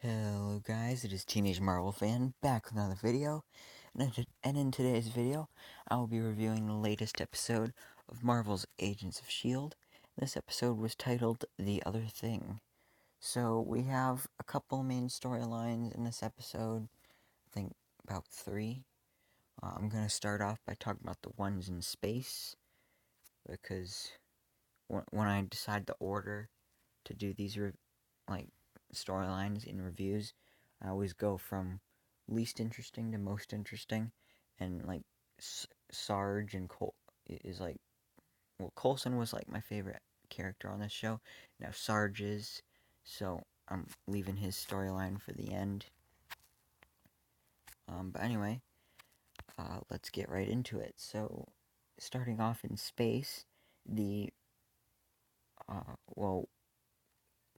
Hello guys, it is Teenage Marvel Fan back with another video, and in today's video, I will be reviewing the latest episode of Marvel's Agents of S.H.I.E.L.D. This episode was titled The Other Thing. So we have a couple main storylines in this episode, I think about three. I'm going to start off by talking about the ones in space, because when I decide the order to do these storylines in reviews, I always go from least interesting to most interesting, and Sarge and Cole is Coulson was like my favorite character on this show. Now Sarge is, so I'm leaving his storyline for the end. But anyway, let's get right into it. So, starting off in space, the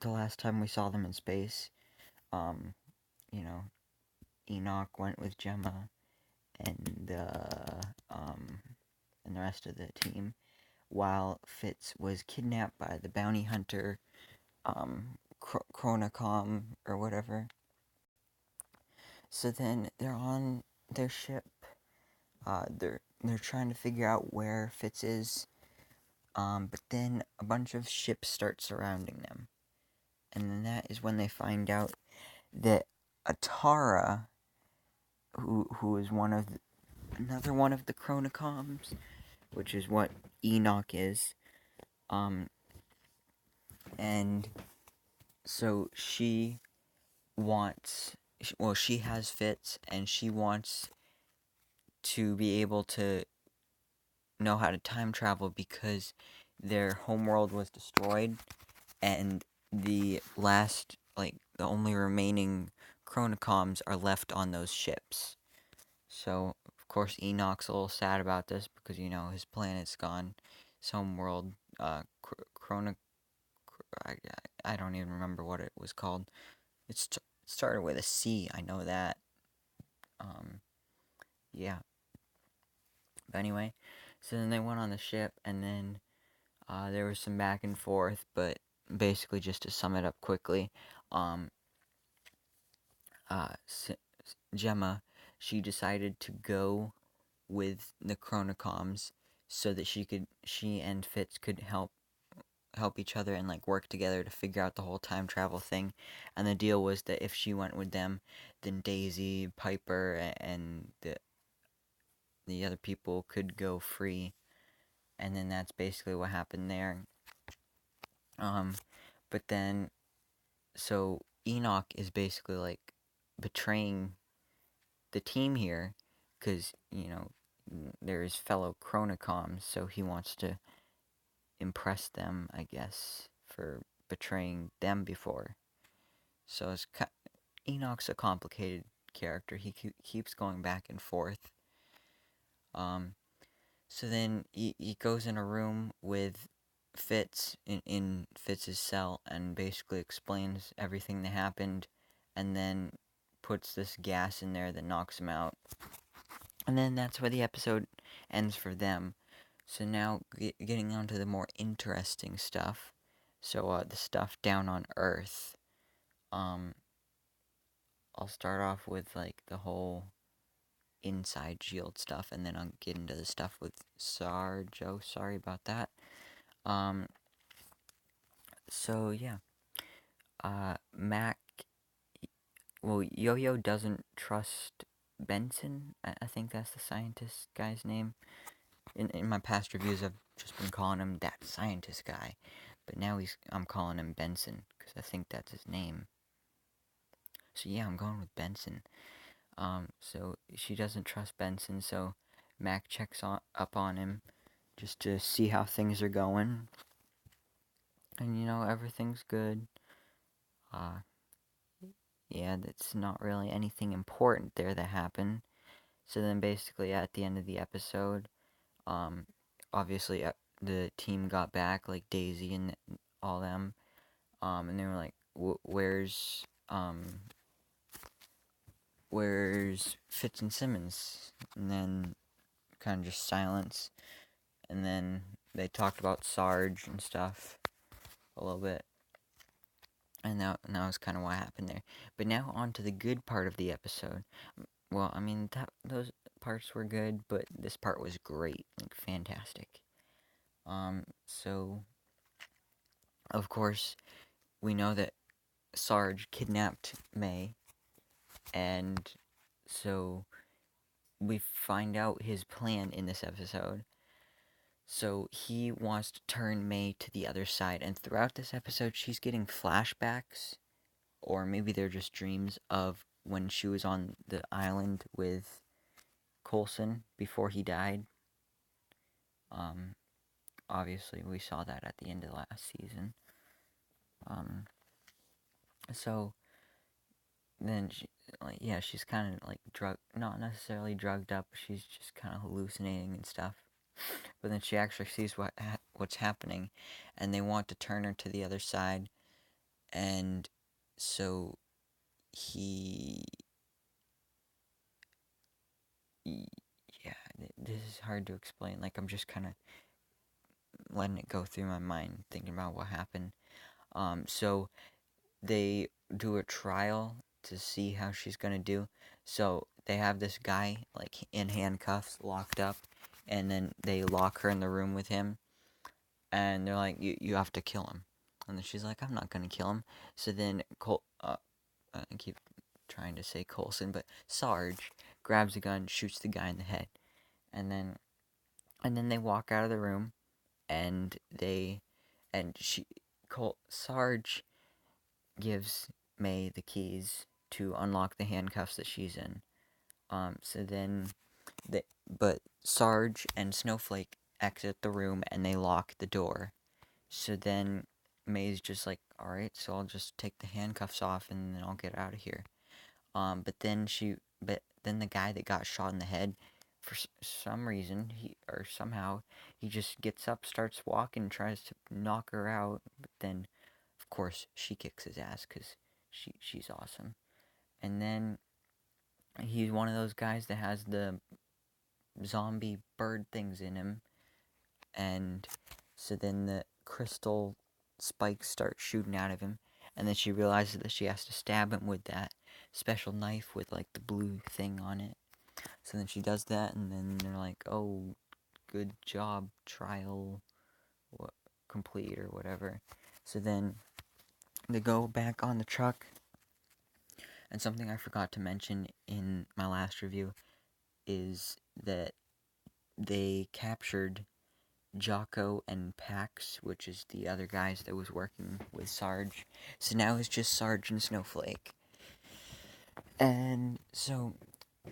the last time we saw them in space, um, you know, Enoch went with Gemma and the rest of the team, while Fitz was kidnapped by the bounty hunter, Chronocom or whatever. So then they're on their ship. They're trying to figure out where Fitz is. But then a bunch of ships start surrounding them, and then that is when they find out that Atara, who is another one of the Chronicoms, which is what Enoch is, and so she has Fitz, and she wants to be able to know how to time travel because their homeworld was destroyed, and the only remaining Chronicoms are left on those ships. So, of course, Enoch's a little sad about this because, his planet's gone. His homeworld, I don't even remember what it was called. It started with a C, I know that. Yeah. But anyway, so then they went on the ship, and then there was some back and forth, but basically, just to sum it up quickly, Gemma, she decided to go with the Chronicoms so that she and Fitz could help each other and work together to figure out the whole time travel thing. And the deal was that if she went with them, then Daisy, Piper, and the other people could go free. And then that's basically what happened there. But then, so Enoch is basically betraying the team here because, they're his fellow Chronicoms, so he wants to impress them, I guess, for betraying them before. So Enoch's a complicated character. He keeps going back and forth. So then he goes in a room with Fitz in Fitz's cell and basically explains everything that happened, and then puts this gas in there that knocks him out. And then that's where the episode ends for them. So now, getting on to the more interesting stuff. So, the stuff down on Earth. I'll start off with, the whole inside S.H.I.E.L.D. stuff, and then I'll get into the stuff with Sarge. Oh, sorry about that. So, yeah. Mac... Well, Yo-Yo doesn't trust Benson. I think that's the scientist guy's name. In my past reviews, I've just been calling him that scientist guy, but now I'm calling him Benson because I think that's his name. So yeah, I'm going with Benson. So she doesn't trust Benson, so Mac checks up on him just to see how things are going, and everything's good. Yeah, that's not really anything important there that happened. So then, basically, at the end of the episode, obviously, the team got back, like Daisy and all them, and they were like, where's Fitz and Simmons? And then kind of just silence, and then they talked about Sarge and stuff a little bit, And that was kind of what happened there. But now on to the good part of the episode. Well, I mean, those parts were good, but this part was great, like fantastic. So of course we know that Sarge kidnapped May, and so we find out his plan in this episode. So he wants to turn May to the other side, and throughout this episode, she's getting flashbacks, or maybe they're just dreams of when she was on the island with Coulson before he died. Um, Obviously, we saw that at the end of last season. So then she's kind of like not necessarily drugged up. She's just kind of hallucinating and stuff. But then she actually sees what's happening, and they want to turn her to the other side, and so he, yeah, this is hard to explain. Like, I'm just kind of letting it go through my mind, thinking about what happened. So they do a trial to see how she's gonna do. So they have this guy like in handcuffs, locked up, and then they lock her in the room with him, and they're like, "You have to kill him." And then she's like, "I'm not gonna kill him." So then I keep trying to say Coulson, but Sarge grabs a gun, shoots the guy in the head, and then they walk out of the room, and Sarge gives May the keys to unlock the handcuffs that she's in. So then, but Sarge and Snowflake exit the room and they lock the door. So then May's just like, all right, so I'll just take the handcuffs off and then I'll get out of here. But then the guy that got shot in the head, for some reason, somehow, he just gets up, starts walking, tries to knock her out, but then, of course, she kicks his ass because she's awesome. And then he's one of those guys that has the zombie bird things in him, and so then the crystal spikes start shooting out of him, and then she realizes that she has to stab him with that special knife with like the blue thing on it. So then she does that, and then they're like, "Oh, good job, trial complete or whatever." So then they go back on the truck, and something I forgot to mention in my last review is that they captured Jocko and Pax, which is the other guys that was working with Sarge. So now it's just Sarge and Snowflake. And so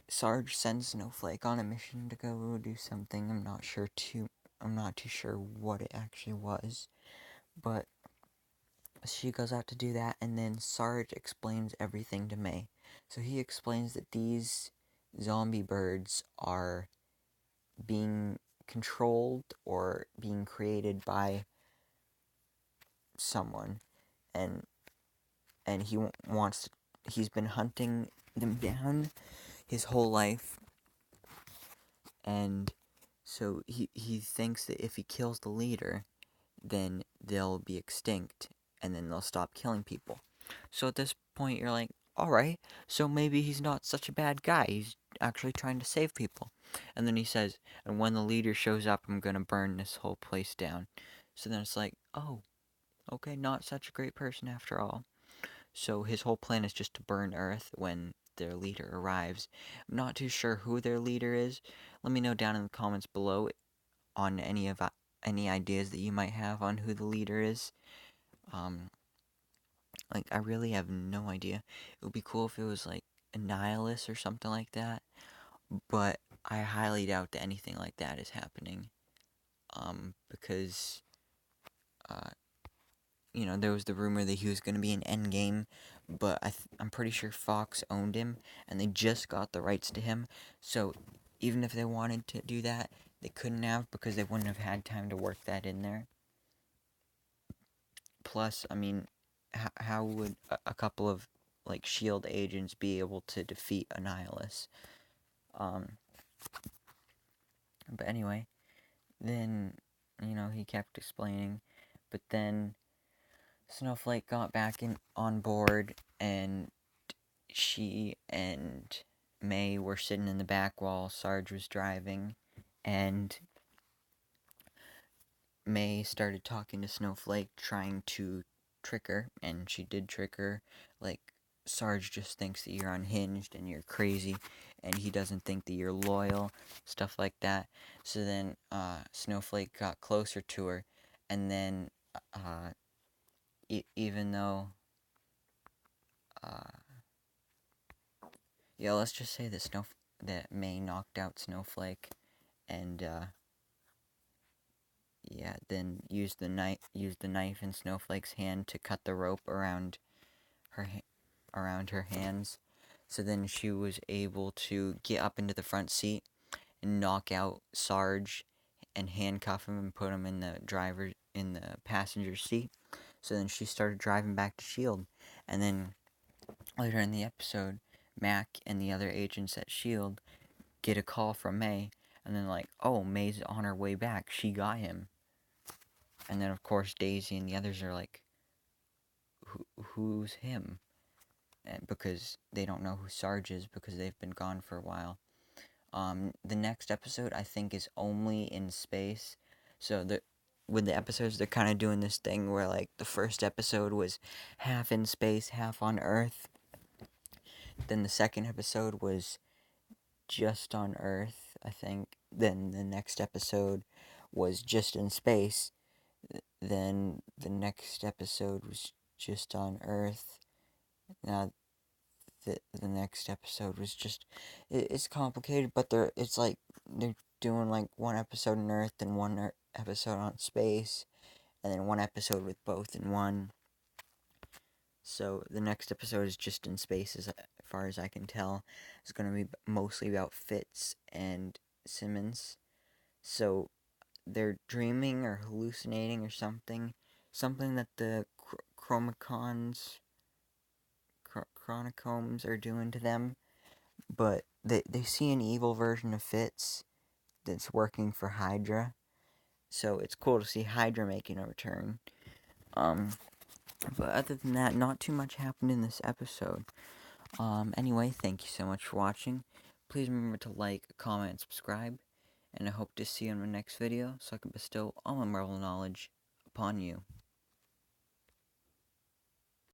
Sarge sends Snowflake on a mission to go do something. I'm not too sure what it actually was. But she goes out to do that, and then Sarge explains everything to May. So he explains that these zombie birds are being controlled or being created by someone, and he's been hunting them down his whole life, and so he thinks that if he kills the leader, then they'll be extinct, and then they'll stop killing people. So at this point, you're like, alright, so maybe he's not such a bad guy. He's actually trying to save people. And then he says, and when the leader shows up, I'm gonna burn this whole place down. So then it's like, oh, okay, not such a great person after all. So his whole plan is just to burn Earth when their leader arrives. I'm not too sure who their leader is. Let me know down in the comments below on any ideas that you might have on who the leader is. Like, I really have no idea. It would be cool if it was like a nihilist or something like that, but I highly doubt that anything like that is happening. Because there was the rumor that he was going to be in Endgame, but I'm pretty sure Fox owned him, and they just got the rights to him. So even if they wanted to do that, they couldn't have because they wouldn't have had time to work that in there. Plus, I mean, how would a couple of like Shield agents be able to defeat Annihilus? But anyway, then he kept explaining, but then Snowflake got back on board, and she and May were sitting in the back while Sarge was driving, and May started talking to Snowflake, trying to trick her, and she did trick her. Like, Sarge just thinks that you're unhinged and you're crazy, and he doesn't think that you're loyal, stuff like that. So then, Snowflake got closer to her, and then, even though, uh, yeah, let's just say that that May knocked out Snowflake, and, yeah, then used the knife in Snowflake's hand to cut the rope her around her hands. So then she was able to get up into the front seat and knock out Sarge and handcuff him and put him in the passenger seat. So then she started driving back to Shield, and then later in the episode, Mac and the other agents at Shield get a call from May, and then like, oh, May's on her way back. She got him. And then, of course, Daisy and the others are like, who's him? And because they don't know who Sarge is because they've been gone for a while. The next episode, I think, is only in space. So, with the episodes, they're kind of doing this thing where, like, the first episode was half in space, half on Earth. Then the second episode was just on Earth, I think. Then the next episode was just in space. Then the next episode was just on Earth. Now the next episode was just it's complicated, but it's like they're doing like one episode on Earth and one episode on space, and then one episode with both in one. So the next episode is just in space, as far as I can tell. It's going to be mostly about Fitz and Simmons. So they're dreaming or hallucinating or something that the Chronicombs are doing to them. But they see an evil version of Fitz that's working for Hydra. So it's cool to see Hydra making a return. But other than that, not too much happened in this episode. Anyway, thank you so much for watching. Please remember to like, comment, and subscribe. And I hope to see you in my next video so I can bestow all my Marvel knowledge upon you.